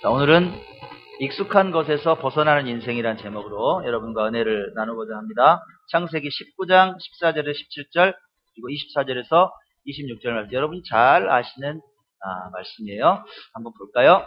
자, 오늘은 익숙한 것에서 벗어나는 인생이란 제목으로 여러분과 은혜를 나누고자 합니다. 창세기 19장 14절에서 17절 그리고 24절에서 26절 말씀, 여러분이 잘 아시는 말씀이에요. 한번 볼까요?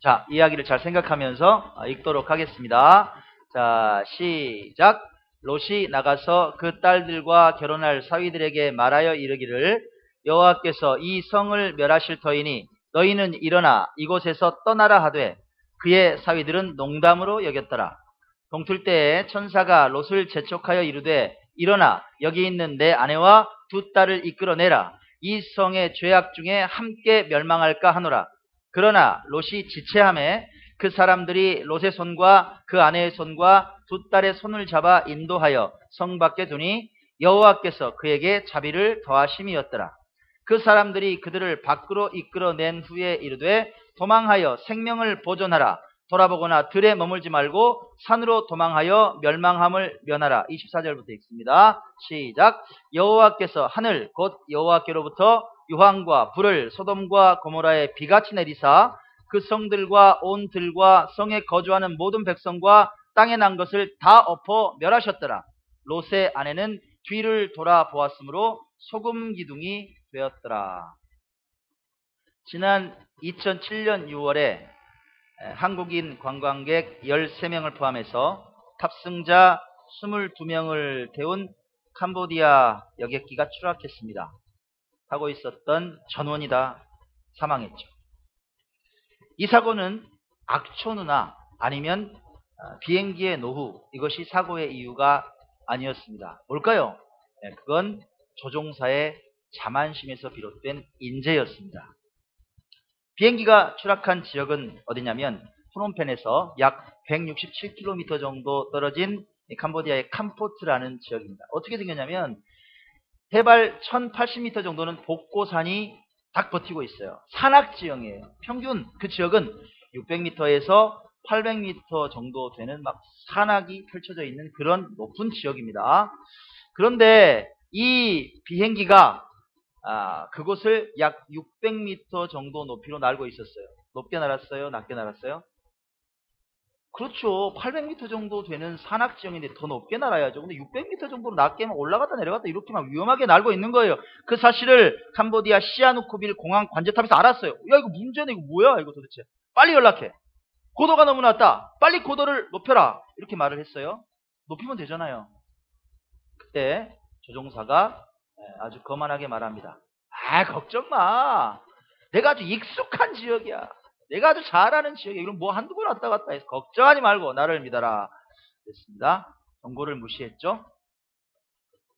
자, 이야기를 잘 생각하면서 읽도록 하겠습니다. 자, 시작. 롯이 나가서 그 딸들과 결혼할 사위들에게 말하여 이르기를, 여호와께서 이 성을 멸하실 터이니 너희는 일어나 이곳에서 떠나라 하되, 그의 사위들은 농담으로 여겼더라. 동틀 때에 천사가 롯을 재촉하여 이르되, 일어나 여기 있는 내 아내와 두 딸을 이끌어내라. 이 성의 죄악 중에 함께 멸망할까 하노라. 그러나 롯이 지체하매 그 사람들이 롯의 손과 그 아내의 손과 두 딸의 손을 잡아 인도하여 성 밖에 두니 여호와께서 그에게 자비를 더하심이었더라. 그 사람들이 그들을 밖으로 이끌어낸 후에 이르되, 도망하여 생명을 보존하라. 돌아보거나 들에 머물지 말고 산으로 도망하여 멸망함을 면하라. 24절부터 읽습니다. 시작. 여호와께서 하늘 곧 여호와께로부터 유황과 불을 소돔과 고모라에 비같이 내리사 그 성들과 온 들과 성에 거주하는 모든 백성과 땅에 난 것을 다 엎어 멸하셨더라. 롯의 아내는 뒤를 돌아보았으므로 소금 기둥이 되었더라. 지난 2007년 6월에 한국인 관광객 13명을 포함해서 탑승자 22명을 태운 캄보디아 여객기가 추락했습니다. 타고 있었던 전원이 다 사망했죠. 이 사고는 악천후나 아니면 비행기의 노후, 이것이 사고의 이유가 아니었습니다. 뭘까요? 그건 조종사의 자만심에서 비롯된 인재였습니다. 비행기가 추락한 지역은 어디냐면 프놈펜에서 약 167km 정도 떨어진 캄보디아의 캄포트라는 지역입니다. 어떻게 생겼냐면 해발 1080m 정도는 복고산이 딱 버티고 있어요. 산악지형이에요. 평균 그 지역은 600m에서 800m 정도 되는 막 산악이 펼쳐져 있는 그런 높은 지역입니다. 그런데 이 비행기가 그곳을 약 600m 정도 높이로 날고 있었어요. 높게 날았어요? 낮게 날았어요? 그렇죠. 800m 정도 되는 산악지형인데 더 높게 날아야죠. 근데 600m 정도로 낮게만 올라갔다 내려갔다 이렇게 막 위험하게 날고 있는 거예요. 그 사실을 캄보디아 시아누쿠빌 공항 관제탑에서 알았어요. 야, 이거 문제네. 이거 뭐야 이거 도대체. 빨리 연락해. 고도가 너무 낮다. 빨리 고도를 높여라. 이렇게 말을 했어요. 높이면 되잖아요. 그때 조종사가 아주 거만하게 말합니다. 걱정 마. 내가 아주 익숙한 지역이야. 내가 아주 잘 아는 지역이야. 이런 뭐 한두 번 왔다 갔다 해서 걱정하지 말고 나를 믿어라. 그랬습니다. 경고를 무시했죠.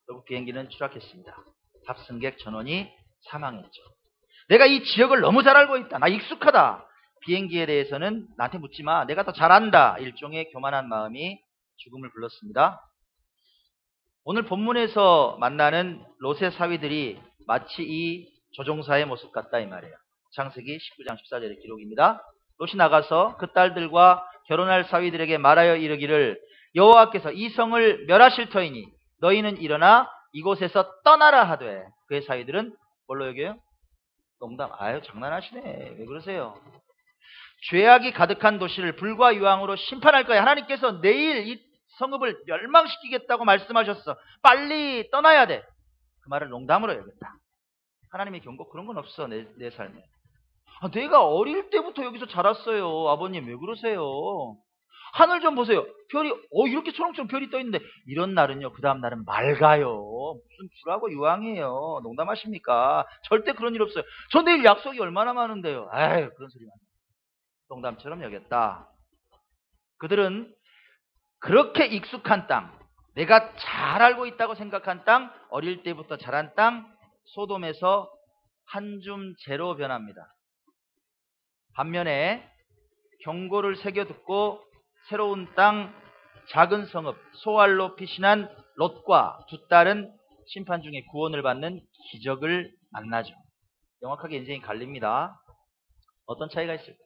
결국 비행기는 추락했습니다. 탑승객 전원이 사망했죠. 내가 이 지역을 너무 잘 알고 있다. 나 익숙하다. 비행기에 대해서는 나한테 묻지 마. 내가 더 잘 안다. 일종의 교만한 마음이 죽음을 불렀습니다. 오늘 본문에서 만나는 롯의 사위들이 마치 이 조종사의 모습 같다 이 말이에요. 창세기 19장 14절의 기록입니다. 롯이 나가서 그 딸들과 결혼할 사위들에게 말하여 이르기를, 여호와께서 이 성을 멸하실 터이니 너희는 일어나 이곳에서 떠나라 하되, 그의 사위들은 뭘로 여겨요? 농담. 장난하시네. 왜 그러세요? 죄악이 가득한 도시를 불과 유황으로 심판할 거야. 하나님께서 내일 이 성읍을 멸망시키겠다고 말씀하셨어. 빨리 떠나야 돼. 그 말을 농담으로 여겼다. 하나님의 경고 그런 건 없어. 내 삶에. 내가 어릴 때부터 여기서 자랐어요. 아버님 왜 그러세요? 하늘 좀 보세요. 별이 이렇게 초롱초롱 별이 떠 있는데 이런 날은요, 그 다음 날은 맑아요. 무슨 불하고 유황이에요. 농담하십니까? 절대 그런 일 없어요. 저 내일 약속이 얼마나 많은데요. 그런 소리만 농담처럼 여겼다. 그들은 그렇게 익숙한 땅, 내가 잘 알고 있다고 생각한 땅, 어릴 때부터 자란 땅, 소돔에서 한 줌 재로 변합니다. 반면에 경고를 새겨 듣고 새로운 땅, 작은 성읍, 소알로 피신한 롯과 두 딸은 심판 중에 구원을 받는 기적을 만나죠. 명확하게 인생이 갈립니다. 어떤 차이가 있을까?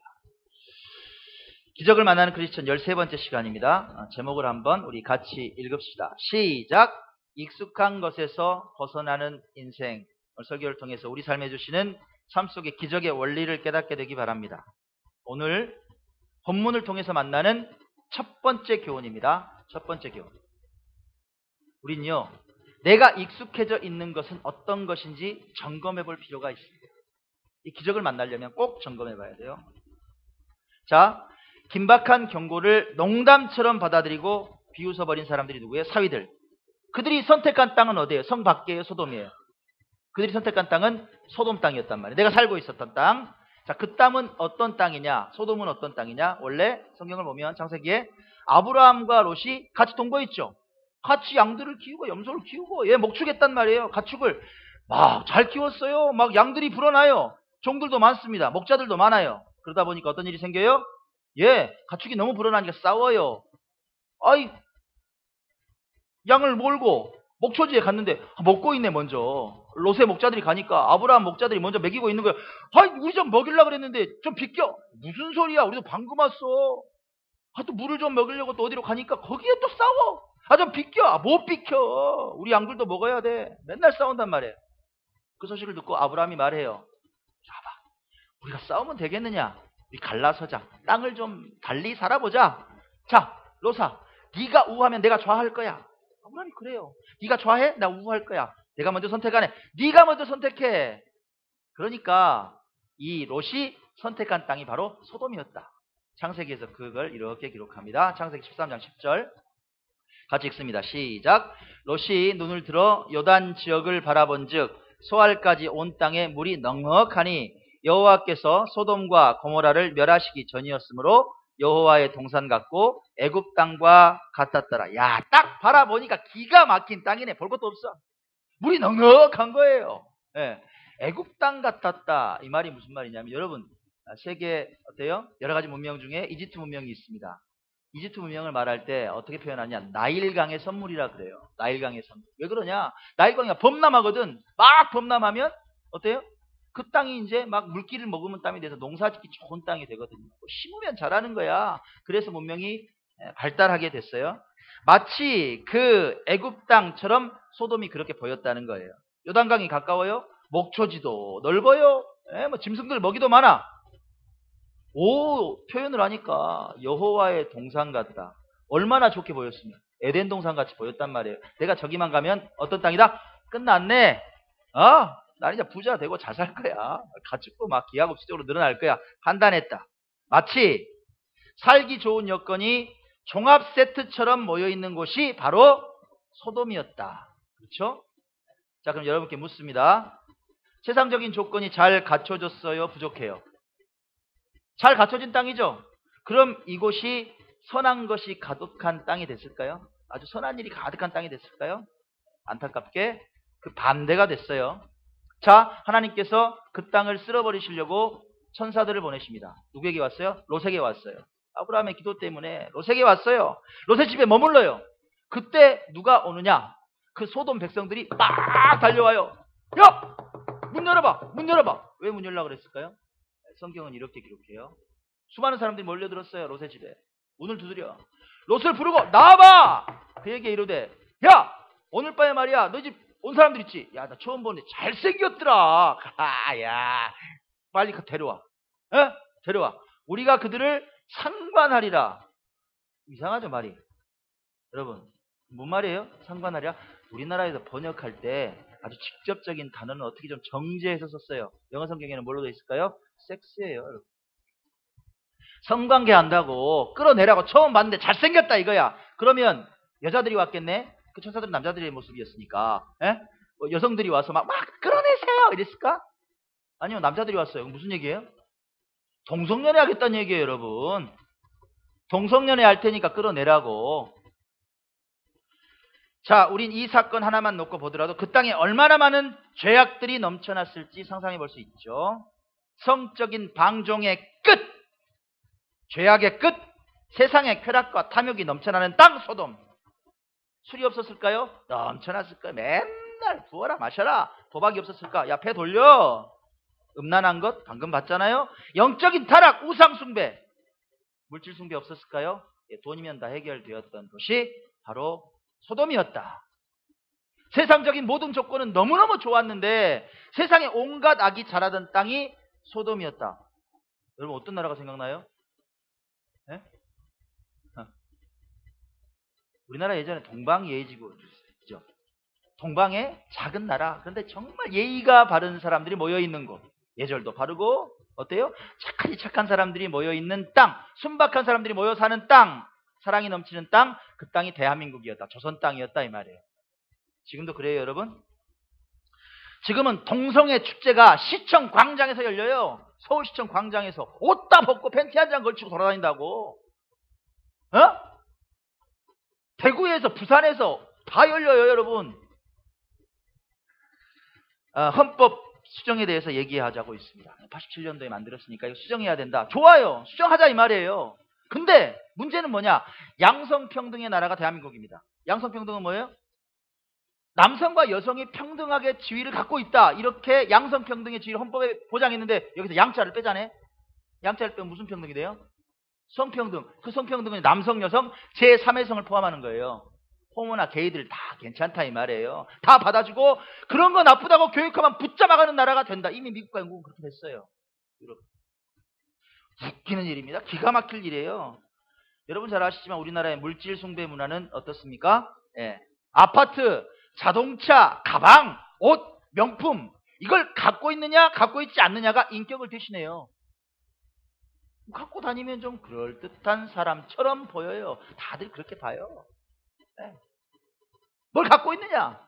기적을 만나는 크리스천 13번째 시간입니다. 제목을 한번 우리 같이 읽읍시다. 시작! 익숙한 것에서 벗어나는 인생. 오늘 설교를 통해서 우리 삶에 주시는 삶 속의 기적의 원리를 깨닫게 되기 바랍니다. 오늘 본문을 통해서 만나는 첫 번째 교훈입니다. 첫 번째 교훈. 우린요, 내가 익숙해져 있는 것은 어떤 것인지 점검해 볼 필요가 있습니다. 이 기적을 만나려면 꼭 점검해 봐야 돼요. 자, 긴박한 경고를 농담처럼 받아들이고 비웃어버린 사람들이 누구예요? 사위들. 그들이 선택한 땅은 어디예요? 성 밖이에요? 소돔이에요? 그들이 선택한 땅은 소돔 땅이었단 말이에요. 내가 살고 있었던 땅. 자, 그 땅은 어떤 땅이냐? 소돔은 어떤 땅이냐? 원래 성경을 보면 창세기에 아브라함과 롯이 같이 동거했죠. 같이 양들을 키우고 염소를 키우고 목축했단 말이에요. 가축을 막 잘 키웠어요. 막 양들이 불어나요. 종들도 많습니다. 목자들도 많아요. 그러다 보니까 어떤 일이 생겨요? 가축이 너무 불어나니까 싸워요. 아이, 양을 몰고 목초지에 갔는데 먹고 있네 먼저. 롯의 목자들이 가니까 아브라함 목자들이 먼저 먹이고 있는 거예요. 아이, 우리 좀 먹이려고 그랬는데 좀 비켜. 무슨 소리야, 우리도 방금 왔어. 또 물을 좀 먹으려고 또 어디로 가니까 거기에 또 싸워. 좀 비켜. 못 비켜. 우리 양들도 먹어야 돼. 맨날 싸운단 말이에요. 그 소식을 듣고 아브라함이 말해요. 봐봐, 우리가 싸우면 되겠느냐? 우리 갈라서자. 땅을 좀 달리 살아보자. 자, 롯아, 네가 우하면 내가 좌할 거야. 아브라함이 그래요. 네가 좌해? 나 우할 거야. 내가 먼저 선택하네. 네가 먼저 선택해. 그러니까 이 롯이 선택한 땅이 바로 소돔이었다. 창세기에서 그걸 이렇게 기록합니다. 창세기 13장 10절 같이 읽습니다. 시작. 롯이 눈을 들어 요단 지역을 바라본즉 소알까지 온 땅에 물이 넉넉하니 여호와께서 소돔과 고모라를 멸하시기 전이었으므로 여호와의 동산 같고 애굽 땅과 같았더라. 야, 딱 바라보니까 기가 막힌 땅이네. 볼 것도 없어. 물이 넉넉한 거예요. 애굽 땅 같았다. 이 말이 무슨 말이냐면, 여러분, 세계 어때요? 여러 가지 문명 중에 이집트 문명이 있습니다. 이집트 문명을 말할 때 어떻게 표현하냐? 나일강의 선물이라 그래요. 나일강의 선물. 왜 그러냐? 나일강이 범람하거든. 막 범람하면 어때요? 그 땅이 이제 막 물기를 머금은 땅이 돼서 농사짓기 좋은 땅이 되거든요. 심으면 자라는 거야. 그래서 문명이 발달하게 됐어요. 마치 그 애굽 땅처럼 소돔이 그렇게 보였다는 거예요. 요단강이 가까워요. 목초지도 넓어요. 짐승들 먹이도 많아. 표현을 하니까 여호와의 동산 같다. 얼마나 좋게 보였으면 에덴 동산 같이 보였단 말이에요. 내가 저기만 가면 어떤 땅이다? 끝났네. 나 이제 부자 되고 잘 살 거야. 가축도 막 기하급수적으로 늘어날 거야. 판단했다. 마치 살기 좋은 여건이 종합 세트처럼 모여있는 곳이 바로 소돔이었다. 그렇죠? 자, 그럼 여러분께 묻습니다. 세상적인 조건이 잘 갖춰졌어요? 부족해요? 잘 갖춰진 땅이죠? 그럼 이곳이 선한 것이 가득한 땅이 됐을까요? 아주 선한 일이 가득한 땅이 됐을까요? 안타깝게 그 반대가 됐어요. 자, 하나님께서 그 땅을 쓸어버리시려고 천사들을 보내십니다. 누구에게 왔어요? 롯에게 왔어요. 아브라함의 기도 때문에 롯에게 왔어요. 롯의 집에 머물러요. 그때 누가 오느냐? 그 소돔 백성들이 막 달려와요. 야! 문 열어봐! 문 열어봐! 왜 문 열려고 그랬을까요? 성경은 이렇게 기록해요. 수많은 사람들이 몰려들었어요. 롯의 집에. 문을 두드려. 롯을 부르고 나와봐! 그에게 이르되, 야! 오늘 밤에 말이야, 너희 집 온 사람들 있지? 야, 나 처음 보는데 잘생겼더라. 야, 빨리 데려와. 데려와. 우리가 그들을 상관하리라. 이상하죠, 말이? 여러분, 뭔 말이에요? 상관하리라? 우리나라에서 번역할 때 아주 직접적인 단어는 어떻게 좀 정제해서 썼어요. 영어 성경에는 뭘로 되어 있을까요? 섹스예요, 여러분. 성관계 한다고 끌어내라고 처음 봤는데 잘생겼다 이거야. 그러면 여자들이 왔겠네? 그 천사들은 남자들의 모습이었으니까. 여성들이 와서 막 끌어내세요 이랬을까? 아니요, 남자들이 왔어요. 무슨 얘기예요? 동성연애 하겠다는 얘기예요, 여러분. 동성연애 할 테니까 끌어내라고. 자, 우린 이 사건 하나만 놓고 보더라도 그 땅에 얼마나 많은 죄악들이 넘쳐났을지 상상해 볼 수 있죠. 성적인 방종의 끝, 죄악의 끝, 세상의 쾌락과 탐욕이 넘쳐나는 땅 소돔. 술이 없었을까요? 넘쳐났을까요? 맨날 부어라 마셔라. 도박이 없었을까? 야, 배 돌려. 음란한 것 방금 봤잖아요. 영적인 타락, 우상 숭배, 물질 숭배 없었을까요? 돈이면 다 해결되었던 곳이 바로 소돔이었다. 세상적인 모든 조건은 너무너무 좋았는데 세상에 온갖 악이 자라던 땅이 소돔이었다. 여러분 어떤 나라가 생각나요? 예? 어. 우리나라 예전에 동방예의지구죠. 동방의 작은 나라. 그런데 정말 예의가 바른 사람들이 모여있는 곳. 예절도 바르고 어때요? 착한 사람들이 모여있는 땅. 순박한 사람들이 모여 사는 땅. 사랑이 넘치는 땅. 그 땅이 대한민국이었다. 조선 땅이었다 이 말이에요. 지금도 그래요 여러분? 지금은 동성애 축제가 시청 광장에서 열려요. 서울시청 광장에서 옷 다 벗고 팬티 한 장 걸치고 돌아다닌다고. 어? 대구에서 부산에서 다 열려요 여러분. 헌법 수정에 대해서 얘기하자고 있습니다. 87년도에 만들었으니까 이거 수정해야 된다. 좋아요. 수정하자 이 말이에요. 근데 문제는 뭐냐? 양성평등의 나라가 대한민국입니다. 양성평등은 뭐예요? 남성과 여성이 평등하게 지위를 갖고 있다. 이렇게 양성평등의 지위를 헌법에 보장했는데 여기서 양자를 빼자네. 양자를 빼면 무슨 평등이 돼요? 성평등. 그 성평등은 남성, 여성, 제3의 성을 포함하는 거예요. 호모나 게이들 다 괜찮다 이 말이에요. 다 받아주고 그런 거 나쁘다고 교육하면 붙잡아가는 나라가 된다. 이미 미국과 영국은 그렇게 됐어요. 웃기는 일입니다. 기가 막힐 일이에요. 여러분 잘 아시지만 우리나라의 물질 숭배 문화는 어떻습니까? 예. 아파트, 자동차, 가방, 옷, 명품 이걸 갖고 있느냐 갖고 있지 않느냐가 인격을 대신해요. 갖고 다니면 좀 그럴듯한 사람처럼 보여요. 다들 그렇게 봐요. 네. 뭘 갖고 있느냐?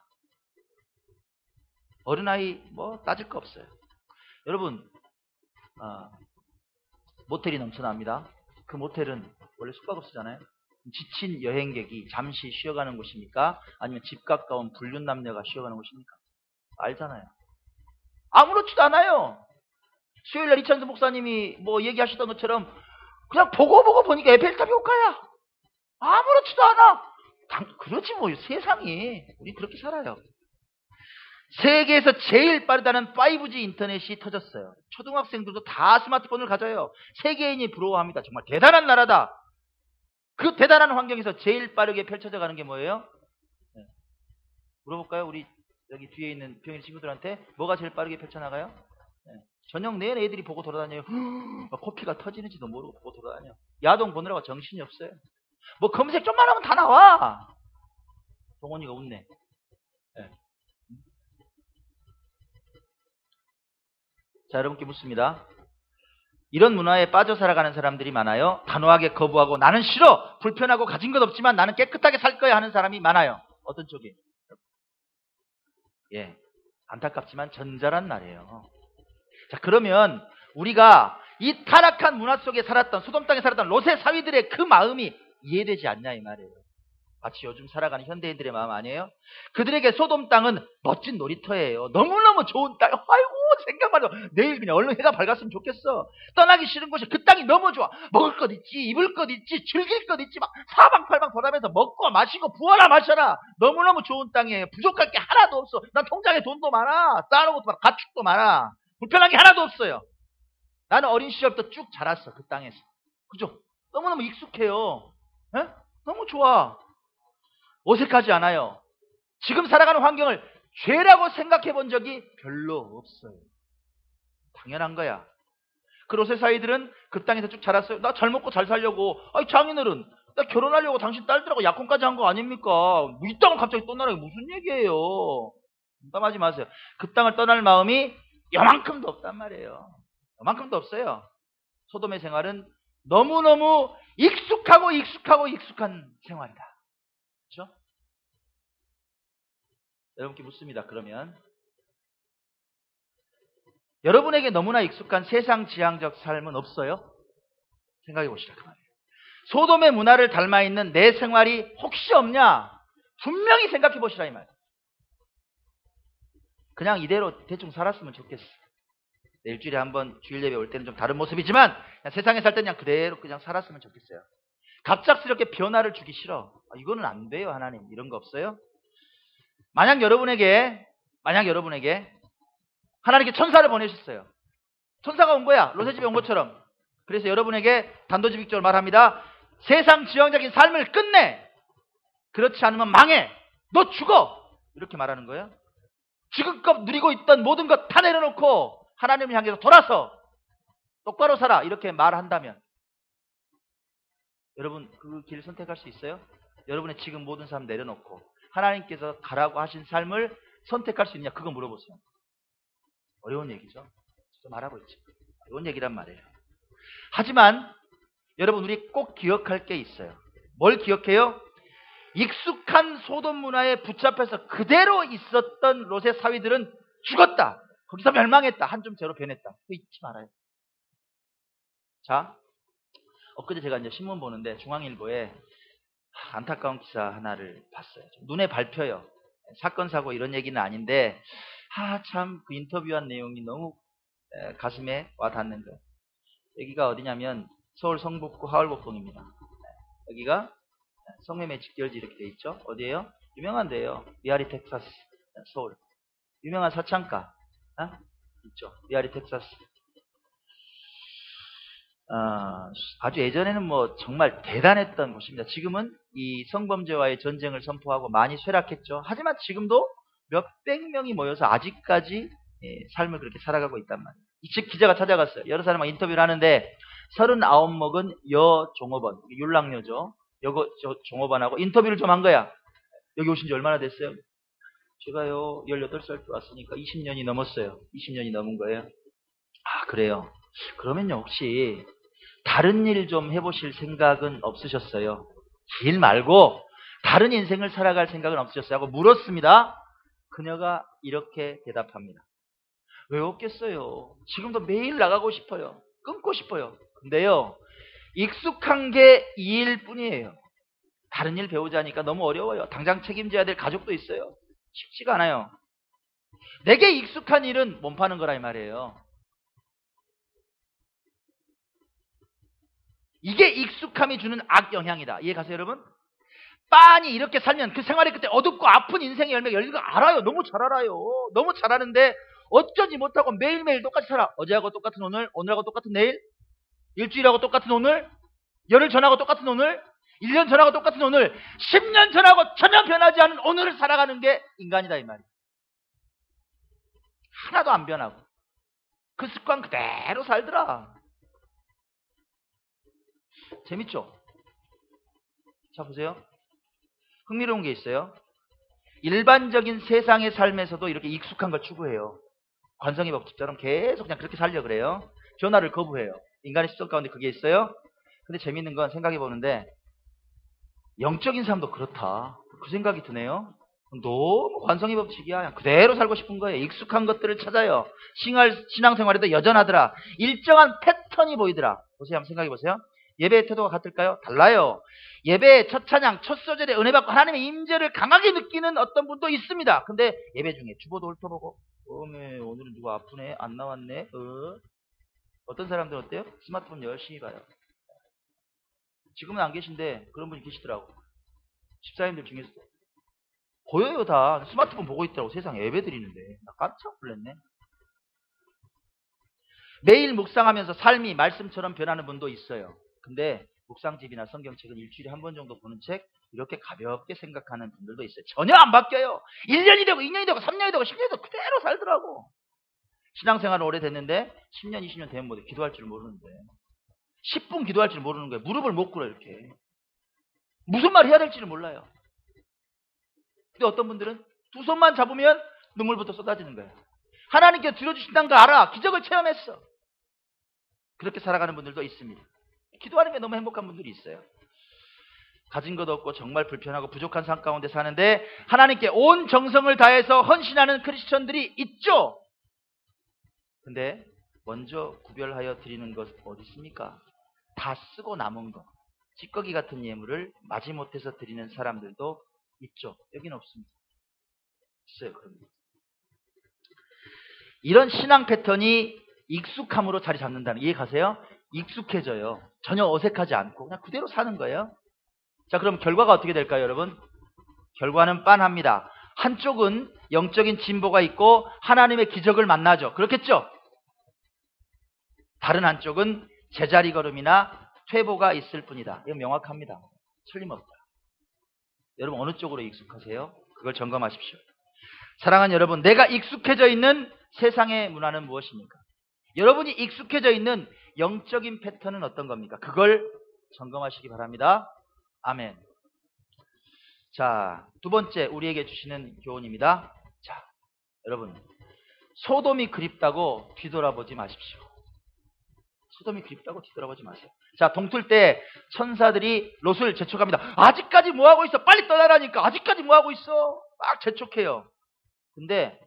어린아이 뭐 따질 거 없어요. 여러분 모텔이 넘쳐납니다. 그 모텔은 원래 숙박업소잖아요. 지친 여행객이 잠시 쉬어가는 곳입니까? 아니면 집 가까운 불륜남녀가 쉬어가는 곳입니까? 알잖아요. 아무렇지도 않아요. 수요일날 이찬수 목사님이 뭐 얘기하셨던 것처럼 그냥 보고 보니까 에펠탑이 효과야. 아무렇지도 않아. 그러지 뭐 세상이. 우리 그렇게 살아요. 세계에서 제일 빠르다는 5G 인터넷이 터졌어요. 초등학생들도 다 스마트폰을 가져요. 세계인이 부러워합니다. 정말 대단한 나라다. 그 대단한 환경에서 제일 빠르게 펼쳐져 가는 게 뭐예요? 네. 물어볼까요? 우리 여기 뒤에 있는 병일 친구들한테 뭐가 제일 빠르게 펼쳐나가요? 네. 저녁 내내 애들이 보고 돌아다녀요. 코피가 터지는지도 모르고 보고 돌아다녀요. 야동 보느라고 정신이 없어요. 뭐 검색 좀만 하면 다 나와. 동원이가 웃네. 네. 자, 여러분께 묻습니다. 이런 문화에 빠져 살아가는 사람들이 많아요. 단호하게 거부하고 나는 싫어. 불편하고 가진 것 없지만 나는 깨끗하게 살 거야 하는 사람이 많아요. 어떤 쪽에? 예, 안타깝지만 전자란 말이에요. 자, 그러면 우리가 이 타락한 문화 속에 살았던 소돔 땅에 살았던 롯의 사위들의 그 마음이 이해되지 않냐 이 말이에요. 마치 요즘 살아가는 현대인들의 마음 아니에요? 그들에게 소돔 땅은 멋진 놀이터예요. 너무너무 좋은 땅. 아이고 생각만 해도 내일 그냥 얼른 해가 밝았으면 좋겠어. 떠나기 싫은 곳이 그 땅이 너무 좋아. 먹을 것 있지, 입을 것 있지, 즐길 것 있지. 막 사방팔방 돌아다니면서 먹고 마시고 부어라 마셔라. 너무너무 좋은 땅이에요. 부족할 게 하나도 없어. 난 통장에 돈도 많아. 쌓아놓은 것도 많아. 가축도 많아. 불편한 게 하나도 없어요. 나는 어린 시절부터 쭉 자랐어. 그 땅에서. 그죠? 너무너무 익숙해요. 에? 너무 좋아. 어색하지 않아요. 지금 살아가는 환경을 죄라고 생각해 본 적이 별로 없어요. 당연한 거야. 그 롯의 사위들은 그 땅에서 쭉 자랐어요. 나 잘 먹고 잘 살려고. 아니 장인어른 나 결혼하려고 당신 딸들하고 약혼까지 한 거 아닙니까? 이 땅을 갑자기 떠나라는 게 무슨 얘기예요? 농담하지 마세요. 그 땅을 떠날 마음이 요만큼도 없단 말이에요. 요만큼도 없어요. 소돔의 생활은 너무너무 익숙한 생활이다. 그렇죠? 여러분께 묻습니다. 그러면 여러분에게 너무나 익숙한 세상 지향적 삶은 없어요? 생각해 보시라 그 말이에요. 소돔의 문화를 닮아있는 내 생활이 혹시 없냐? 분명히 생각해 보시라 이 말. 그냥 이대로 대충 살았으면 좋겠어. 일주일에 한번 주일 예배 올 때는 좀 다른 모습이지만 그냥 세상에 살 때는 그냥 그대로 그냥 살았으면 좋겠어요. 갑작스럽게 변화를 주기 싫어. 이거는 안 돼요 하나님. 이런 거 없어요? 만약 여러분에게 하나님께 천사를 보내셨어요. 천사가 온 거야. 롯의 집에 온 것처럼. 그래서 여러분에게 단도직입적으로 말합니다. 세상 지형적인 삶을 끝내. 그렇지 않으면 망해. 너 죽어. 이렇게 말하는 거예요. 지금껏 누리고 있던 모든 것 다 내려놓고 하나님을 향해서 돌아서 똑바로 살아. 이렇게 말한다면 여러분 그 길 선택할 수 있어요? 여러분의 지금 모든 삶 내려놓고 하나님께서 가라고 하신 삶을 선택할 수 있느냐? 그거 물어보세요. 어려운 얘기죠. 저 말하고 있죠. 어려운 얘기란 말이에요. 하지만 여러분 우리 꼭 기억할 게 있어요. 뭘 기억해요? 익숙한 소돔 문화에 붙잡혀서 그대로 있었던 롯의 사위들은 죽었다. 거기서 멸망했다. 한 점 죄로 변했다. 그거 잊지 말아요. 자, 엊그제 제가 이제 신문 보는데 중앙일보에 안타까운 기사 하나를 봤어요. 눈에 밟혀요. 사건 사고 이런 얘기는 아닌데 참 그 인터뷰한 내용이 너무 가슴에 와 닿는 거예요. 여기가 어디냐면 서울 성북구 하월곡동입니다. 여기가 성매매 직결지 이렇게 돼 있죠. 어디예요? 유명한 데예요. 리아리 텍사스 서울. 유명한 사창가 있죠. 리아리 텍사스. 아주 예전에는 뭐 정말 대단했던 곳입니다. 지금은 이 성범죄와의 전쟁을 선포하고 많이 쇠락했죠. 하지만 지금도 몇백 명이 모여서 아직까지 삶을 그렇게 살아가고 있단 말이에요. 즉 기자가 찾아갔어요. 여러 사람과 인터뷰를 하는데 39 먹은 여 종업원, 율랑여죠. 저 종업원하고 인터뷰를 좀 한 거야. 여기 오신 지 얼마나 됐어요? 제가요 18살 때 왔으니까 20년이 넘었어요. 20년이 넘은 거예요. 그래요. 그러면요 혹시 다른 일 좀 해보실 생각은 없으셨어요? 일 말고 다른 인생을 살아갈 생각은 없으셨어요? 하고 물었습니다. 그녀가 이렇게 대답합니다. 왜 없겠어요? 지금도 매일 나가고 싶어요. 끊고 싶어요. 근데요 익숙한 게 이 일 뿐이에요. 다른 일 배우자니까 너무 어려워요. 당장 책임져야 될 가족도 있어요. 쉽지가 않아요. 내게 익숙한 일은 몸 파는 거라 이 말이에요. 이게 익숙함이 주는 악영향이다. 이해 가세요 여러분? 빤히 이렇게 살면 그 생활의 끝에 어둡고 아픈 인생의 열매가 열리는 거 알아요. 너무 잘 알아요. 너무 잘 아는데 어쩌지 못하고 매일매일 똑같이 살아. 어제하고 똑같은 오늘, 오늘하고 똑같은 내일, 일주일하고 똑같은 오늘, 열흘 전하고 똑같은 오늘, 1년 전하고 똑같은 오늘, 10년 전하고 전혀 변하지 않은 오늘을 살아가는 게 인간이다 이 말이에요. 하나도 안 변하고 그 습관 그대로 살더라. 재밌죠? 자 보세요. 흥미로운 게 있어요. 일반적인 세상의 삶에서도 이렇게 익숙한 걸 추구해요. 관성의 법칙처럼 계속 그냥 그렇게 살려 그래요. 변화를 거부해요. 인간의 습성 가운데 그게 있어요. 근데 재밌는 건 생각해 보는데 영적인 삶도 그렇다. 그 생각이 드네요. 너무 관성의 법칙이야. 그냥 그대로 살고 싶은 거예요. 익숙한 것들을 찾아요. 신앙생활에도 여전하더라. 일정한 패턴이 보이더라. 보세요. 한번 생각해 보세요. 예배의 태도가 같을까요? 달라요. 예배의 첫 찬양, 첫 소절에 은혜 받고 하나님의 임재를 강하게 느끼는 어떤 분도 있습니다. 근데 예배 중에 주보도 훑어보고 오늘은 누가 아프네? 안 나왔네? 어떤 사람들은 어때요? 스마트폰 열심히 봐요. 지금은 안 계신데 그런 분이 계시더라고. 집사님들 중에서 보여요 다. 스마트폰 보고 있더라고. 세상에 예배 드리는데. 나 깜짝 놀랐네. 매일 묵상하면서 삶이 말씀처럼 변하는 분도 있어요. 근데 묵상집이나 성경책은 일주일에 한 번 정도 보는 책 이렇게 가볍게 생각하는 분들도 있어요. 전혀 안 바뀌어요. 1년이 되고 2년이 되고 3년이 되고 10년이 되고 그대로 살더라고. 신앙생활은 오래됐는데 10년 20년 되면 뭐 기도할 줄 모르는데 10분 기도할 줄 모르는 거예요. 무릎을 못 꿇어 이렇게. 무슨 말 해야 될지를 몰라요. 근데 어떤 분들은 두 손만 잡으면 눈물부터 쏟아지는 거예요. 하나님께 들어주신다는 거 알아. 기적을 체험했어. 그렇게 살아가는 분들도 있습니다. 기도하는 게 너무 행복한 분들이 있어요. 가진 것 없고 정말 불편하고 부족한 삶 가운데 사는데 하나님께 온 정성을 다해서 헌신하는 크리스천들이 있죠. 근데 먼저 구별하여 드리는 것 어디 있습니까? 다 쓰고 남은 것, 찌꺼기 같은 예물을 마지못해서 드리는 사람들도 있죠. 여기는 없습니다. 있어요. 그런 거. 이런 신앙 패턴이 익숙함으로 자리 잡는다는 이해 가세요? 익숙해져요. 전혀 어색하지 않고 그냥 그대로 사는 거예요. 자, 그럼 결과가 어떻게 될까요, 여러분? 결과는 빤합니다. 한쪽은 영적인 진보가 있고 하나님의 기적을 만나죠. 그렇겠죠? 다른 한쪽은 제자리 걸음이나 퇴보가 있을 뿐이다. 이건 명확합니다. 틀림없다. 여러분 어느 쪽으로 익숙하세요? 그걸 점검하십시오. 사랑하는 여러분, 내가 익숙해져 있는 세상의 문화는 무엇입니까? 여러분이 익숙해져 있는 영적인 패턴은 어떤 겁니까? 그걸 점검하시기 바랍니다. 아멘. 자, 두 번째 우리에게 주시는 교훈입니다. 자, 여러분, 소돔이 그립다고 뒤돌아보지 마십시오. 소돔이 그립다고 뒤돌아보지 마세요. 자, 동틀 때 천사들이 롯을 재촉합니다. 아직까지 뭐하고 있어? 빨리 떠나라니까. 아직까지 뭐하고 있어? 막 재촉해요. 근데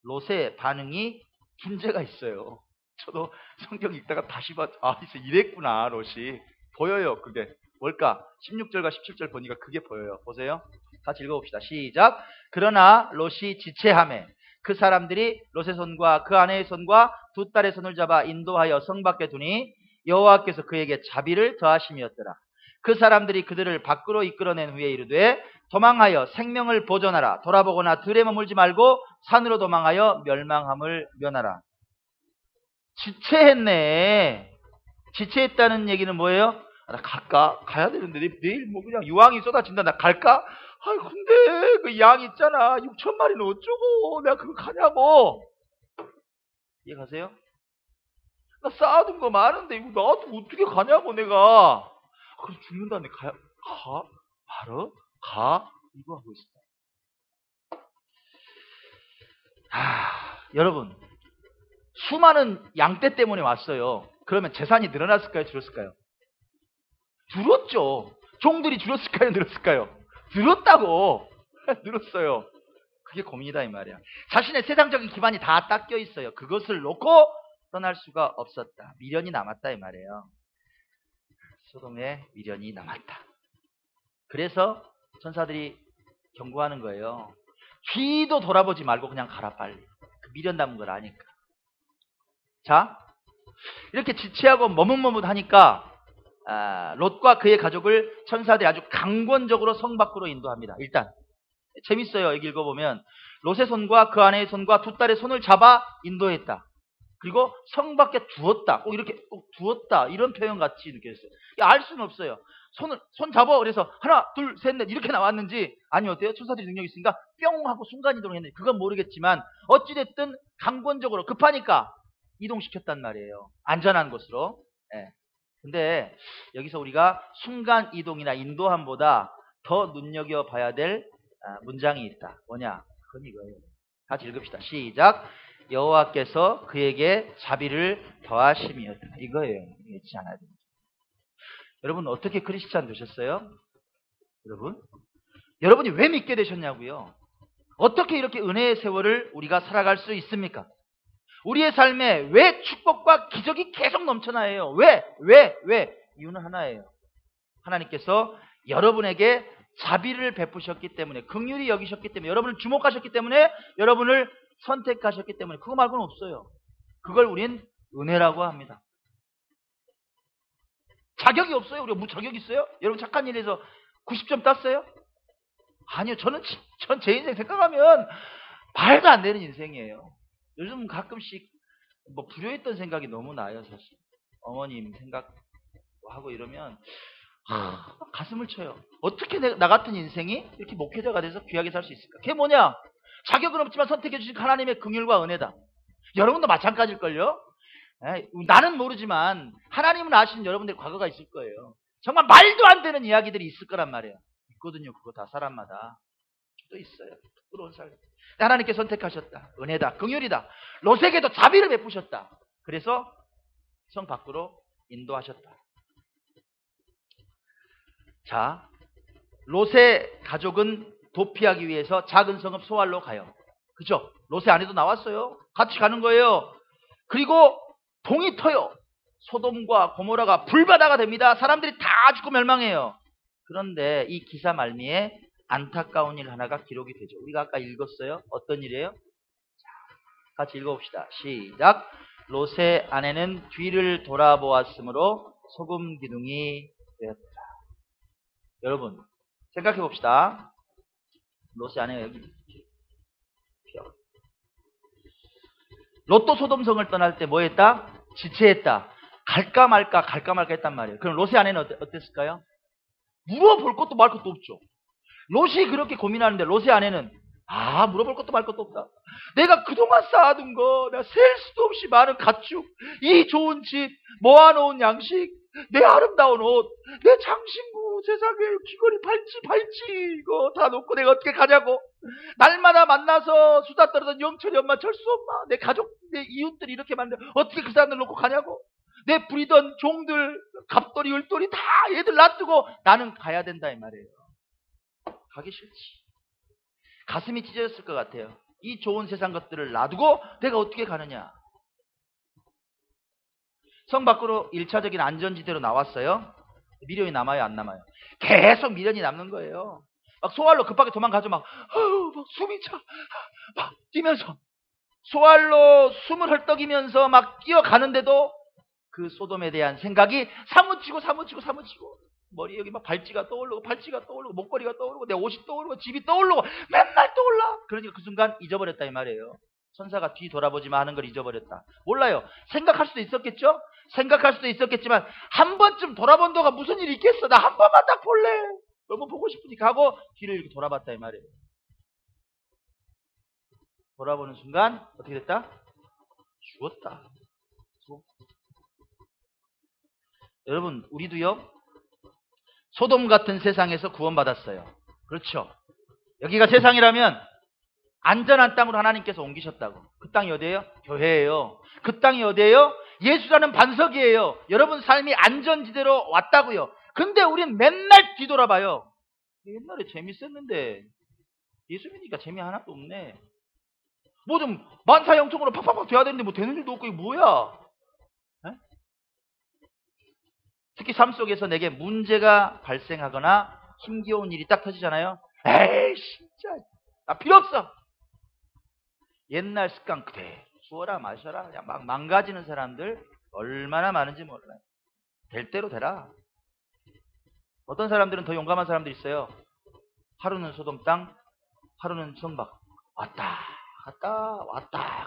롯의 반응이 문제가 있어요. 저도 성경 읽다가 다시 이랬구나, 롯이. 보여요, 그게. 뭘까? 16절과 17절 보니까 그게 보여요. 보세요. 같이 읽어봅시다. 시작. 그러나 롯이 지체하매 그 사람들이 롯의 손과 그 아내의 손과 두 딸의 손을 잡아 인도하여 성 밖에 두니 여호와께서 그에게 자비를 더하심이었더라. 그 사람들이 그들을 밖으로 이끌어낸 후에 이르되 도망하여 생명을 보존하라. 돌아보거나 들에 머물지 말고 산으로 도망하여 멸망함을 면하라. 지체했네. 지체했다는 얘기는 뭐예요? 나 갈까? 가야 되는데 내일 뭐 그냥 유황이 쏟아진다. 나 갈까? 아이 근데 그 양 있잖아. 6천 마리는 어쩌고 내가 그거 가냐고. 이해가세요? 나 쌓아둔 거 많은데 이거 나도 어떻게 가냐고 내가. 그럼 죽는다는데 가? 바로 가? 이거 하고 있어. 여러분, 수많은 양떼 때문에 왔어요. 그러면 재산이 늘어났을까요? 줄었을까요? 줄었죠. 종들이 줄었을까요? 늘었을까요? 늘었다고. 늘었어요. 그게 고민이다 이 말이야. 자신의 세상적인 기반이 다 닦여 있어요. 그것을 놓고 떠날 수가 없었다. 미련이 남았다 이 말이에요. 소돔에 미련이 남았다. 그래서 천사들이 경고하는 거예요. 뒤도 돌아보지 말고 그냥 가라 빨리. 그 미련 남은 걸 아니까. 자, 이렇게 지체하고 머뭇머뭇하니까 롯과 그의 가족을 천사들이 아주 강권적으로 성 밖으로 인도합니다. 일단 재밌어요. 여기 읽어보면 롯의 손과 그 아내의 손과 두 딸의 손을 잡아 인도했다. 그리고 성 밖에 두었다. 꼭 이렇게 꼭 두었다. 이런 표현 같이 느껴졌어요. 알 수는 없어요. 손 잡아. 그래서 하나, 둘, 셋, 넷 이렇게 나왔는지 아니 어때요? 천사들이 능력이 있으니까 뿅 하고 순간 이동했는지 그건 모르겠지만 어찌됐든 강권적으로 급하니까 이동시켰단 말이에요. 안전한 곳으로. 예. 근데 여기서 우리가 순간 이동이나 인도함보다 더 눈여겨봐야 될 문장이 있다. 뭐냐? 그건 이거예요. 같이 읽읍시다. 시작. 여호와께서 그에게 자비를 더하심이었다. 이거예요. 잊지 않아야 됩니다. 여러분 어떻게 크리스찬 되셨어요? 여러분이 왜 믿게 되셨냐고요? 어떻게 이렇게 은혜의 세월을 우리가 살아갈 수 있습니까? 우리의 삶에 왜 축복과 기적이 계속 넘쳐나요? 왜? 이유는 하나예요. 하나님께서 여러분에게 자비를 베푸셨기 때문에, 긍휼히 여기셨기 때문에, 여러분을 주목하셨기 때문에, 여러분을 선택하셨기 때문에 그거 말고는 없어요. 그걸 우린 은혜라고 합니다. 자격이 없어요. 우리가 뭐 자격 있어요? 여러분 착한 일에서 90점 땄어요? 아니요. 전 제 인생 생각하면 말도 안 되는 인생이에요. 요즘 가끔씩 뭐 불효했던 생각이 너무 나요. 사실 어머님 생각하고 이러면 가슴을 쳐요. 어떻게 나 같은 인생이 이렇게 목회자가 돼서 귀하게 살 수 있을까? 그게 뭐냐? 자격은 없지만 선택해 주신 하나님의 긍휼과 은혜다. 여러분도 마찬가지일걸요? 나는 모르지만 하나님은 아시는 여러분들의 과거가 있을 거예요. 정말 말도 안 되는 이야기들이 있을 거란 말이에요. 있거든요. 그거 다 사람마다. 또 있어요. 부끄러운 삶. 하나님께 선택하셨다. 은혜다. 긍휼이다. 롯에게도 자비를 베푸셨다. 그래서 성 밖으로 인도하셨다. 자, 롯의 가족은 도피하기 위해서 작은 성읍 소알로 가요. 그죠? 롯의 아내도 나왔어요. 같이 가는 거예요. 그리고 동이 터요. 소돔과 고모라가 불바다가 됩니다. 사람들이 다 죽고 멸망해요. 그런데 이 기사 말미에 안타까운 일 하나가 기록이 되죠. 우리가 아까 읽었어요. 어떤 일이에요? 같이 읽어봅시다. 시작. 롯의 아내는 뒤를 돌아보았으므로 소금 기둥이 되었다. 여러분 생각해 봅시다. 롯의 아내가 여기 롯도 소돔성을 떠날 때 뭐 했다? 지체했다. 갈까 말까 했단 말이에요. 그럼 롯의 아내는 어땠을까요? 물어볼 것도 말 것도 없죠. 롯이 그렇게 고민하는데 롯의 아내는 물어볼 것도 말 것도 없다. 내가 그동안 쌓아둔 거, 내가 셀 수도 없이 많은 가축, 이 좋은 집, 모아놓은 양식, 내 아름다운 옷, 내 장신구, 세상에 귀걸이, 발찌, 이거 다 놓고 내가 어떻게 가냐고. 날마다 만나서 수다 떨던 영철이 엄마, 철수 엄마, 내 가족, 내 이웃들이 이렇게 많은데 어떻게 그 사람들 놓고 가냐고. 내 부리던 종들, 갑돌이, 을돌이 다 얘들 놔두고 나는 가야 된다 이 말이에요. 가기 싫지. 가슴이 찢어졌을 것 같아요. 이 좋은 세상 것들을 놔두고 내가 어떻게 가느냐. 성 밖으로 1차적인 안전지대로 나왔어요. 미련이 남아요, 안 남아요? 계속 미련이 남는 거예요. 막 소알로 급하게 도망가죠. 막 숨이 차. 막 뛰면서. 소알로 숨을 헐떡이면서 막 뛰어가는데도 그 소돔에 대한 생각이 사무치고 머리 여기 막 발찌가 떠오르고 목걸이가 떠오르고 내 옷이 떠오르고 집이 떠오르고 맨날 떠올라. 그러니까 그 순간 잊어버렸다 이 말이에요. 천사가 뒤 돌아보지 마 하는 걸 잊어버렸다. 몰라요. 생각할 수도 있었겠죠? 생각할 수도 있었겠지만 한 번쯤 돌아본 도가 무슨 일이 있겠어. 나 한 번만 딱 볼래. 너무 보고 싶으니까 하고 뒤를 이렇게 돌아봤다 이 말이에요. 돌아보는 순간 어떻게 됐다? 죽었다. 여러분, 우리도요, 소돔 같은 세상에서 구원받았어요. 그렇죠. 여기가 세상이라면 안전한 땅으로 하나님께서 옮기셨다고. 그 땅이 어디예요? 교회예요. 그 땅이 어디예요? 예수라는 반석이에요. 여러분 삶이 안전지대로 왔다고요. 근데 우린 맨날 뒤돌아봐요. 옛날에 재밌었는데 예수 믿으니까 재미 하나도 없네. 뭐 좀 만사형통으로 팍팍팍 돼야 되는데 뭐 되는 일도 없고 이게 뭐야? 에? 특히 삶 속에서 내게 문제가 발생하거나 힘겨운 일이 딱 터지잖아요. 에이 진짜 나 필요 없어. 옛날 습관 그대로 주어라 마셔라 그냥 막 망가지는 사람들 얼마나 많은지 몰라요. 될 대로 되라. 어떤 사람들은 더 용감한 사람들이 있어요. 하루는 소돔 땅, 하루는 성박. 왔다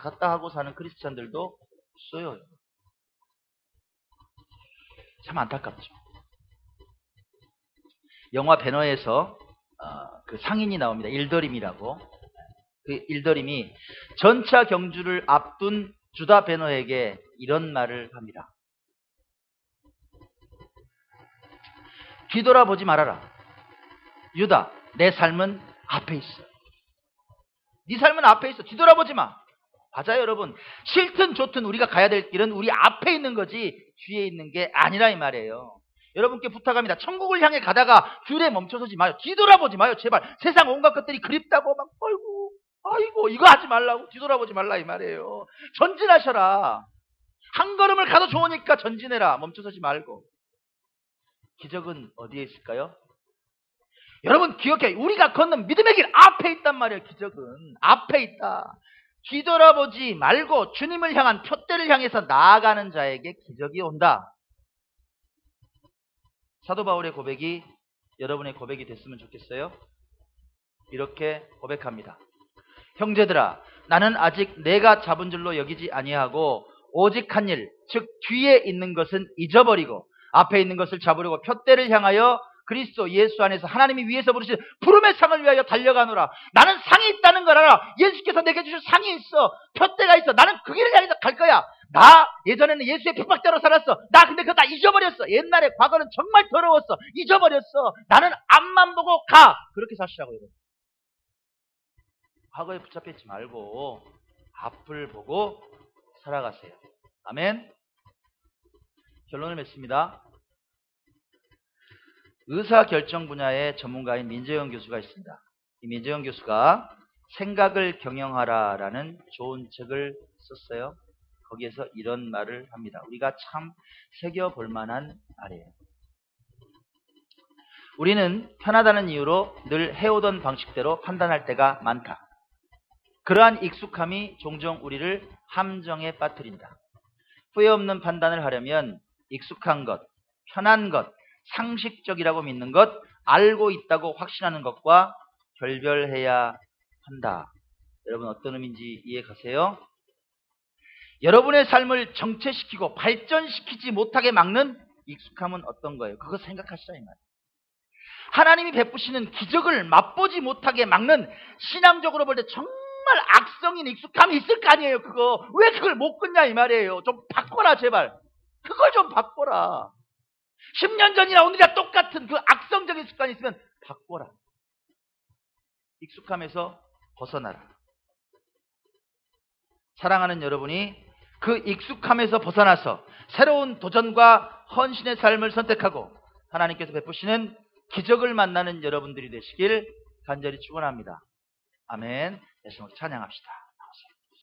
갔다 하고 사는 크리스찬들도 있어요. 참 안타깝죠. 영화 배너에서 그 상인이 나옵니다. 일더림이라고. 그 일더림이 전차 경주를 앞둔 주다 배너에게 이런 말을 합니다. 뒤돌아보지 말아라. 유다, 내 삶은 앞에 있어. 네 삶은 앞에 있어. 뒤돌아보지 마. 맞아요, 여러분. 싫든 좋든 우리가 가야 될 길은 우리 앞에 있는 거지 뒤에 있는 게 아니라 이 말이에요. 여러분께 부탁합니다. 천국을 향해 가다가 귤에 멈춰서지 마요. 뒤돌아보지 마요. 제발. 세상 온갖 것들이 그립다고 막 아이고 이거 하지 말라고 뒤돌아보지 말라 이 말이에요. 전진하셔라. 한 걸음을 가도 좋으니까 전진해라. 멈춰서지 말고. 기적은 어디에 있을까요? 여러분 기억해. 우리가 걷는 믿음의 길 앞에 있단 말이에요. 기적은 앞에 있다. 뒤돌아보지 말고 주님을 향한 푯대를 향해서 나아가는 자에게 기적이 온다. 사도 바울의 고백이 여러분의 고백이 됐으면 좋겠어요. 이렇게 고백합니다. 형제들아, 나는 아직 내가 잡은 줄로 여기지 아니하고 오직 한 일, 즉 뒤에 있는 것은 잊어버리고 앞에 있는 것을 잡으려고 푯대를 향하여 그리스도 예수 안에서 하나님이 위에서 부르신 부름의 상을 위하여 달려가노라. 나는 상이 있다는 걸 알아. 예수께서 내게 주신 상이 있어. 푯대가 있어. 나는 그 길을 향해서 갈 거야. 나 예전에는 예수의 핍박자로 살았어. 나 근데 그거 다 잊어버렸어. 옛날에 과거는 정말 더러웠어. 잊어버렸어. 나는 앞만 보고 가. 그렇게 사시라고 여러분. 과거에 붙잡혀 있지 말고 앞을 보고 살아가세요. 아멘. 결론을 맺습니다. 의사결정 분야의 전문가인 민재영 교수가 있습니다. 이 민재영 교수가 생각을 경영하라라는 좋은 책을 썼어요. 거기에서 이런 말을 합니다. 우리가 참 새겨볼 만한 말이에요. 우리는 편하다는 이유로 늘 해오던 방식대로 판단할 때가 많다. 그러한 익숙함이 종종 우리를 함정에 빠뜨린다. 후회 없는 판단을 하려면 익숙한 것, 편한 것, 상식적이라고 믿는 것, 알고 있다고 확신하는 것과 결별해야 한다. 여러분 어떤 의미인지 이해 가세요? 여러분의 삶을 정체시키고 발전시키지 못하게 막는 익숙함은 어떤 거예요? 그거 생각하시라 이 말이에요. 하나님이 베푸시는 기적을 맛보지 못하게 막는, 신앙적으로 볼 때 정말 악성인 익숙함이 있을 거 아니에요. 그거 왜 그걸 못 끊냐 이 말이에요. 좀 바꿔라 제발. 그걸 좀 바꿔라. 10년 전이나 오늘이나 똑같은 그 악성적인 습관이 있으면 바꿔라. 익숙함에서 벗어나라. 사랑하는 여러분이 그 익숙함에서 벗어나서 새로운 도전과 헌신의 삶을 선택하고 하나님께서 베푸시는 기적을 만나는 여러분들이 되시길 간절히 축원합니다. 아멘. 예수님을 찬양합시다.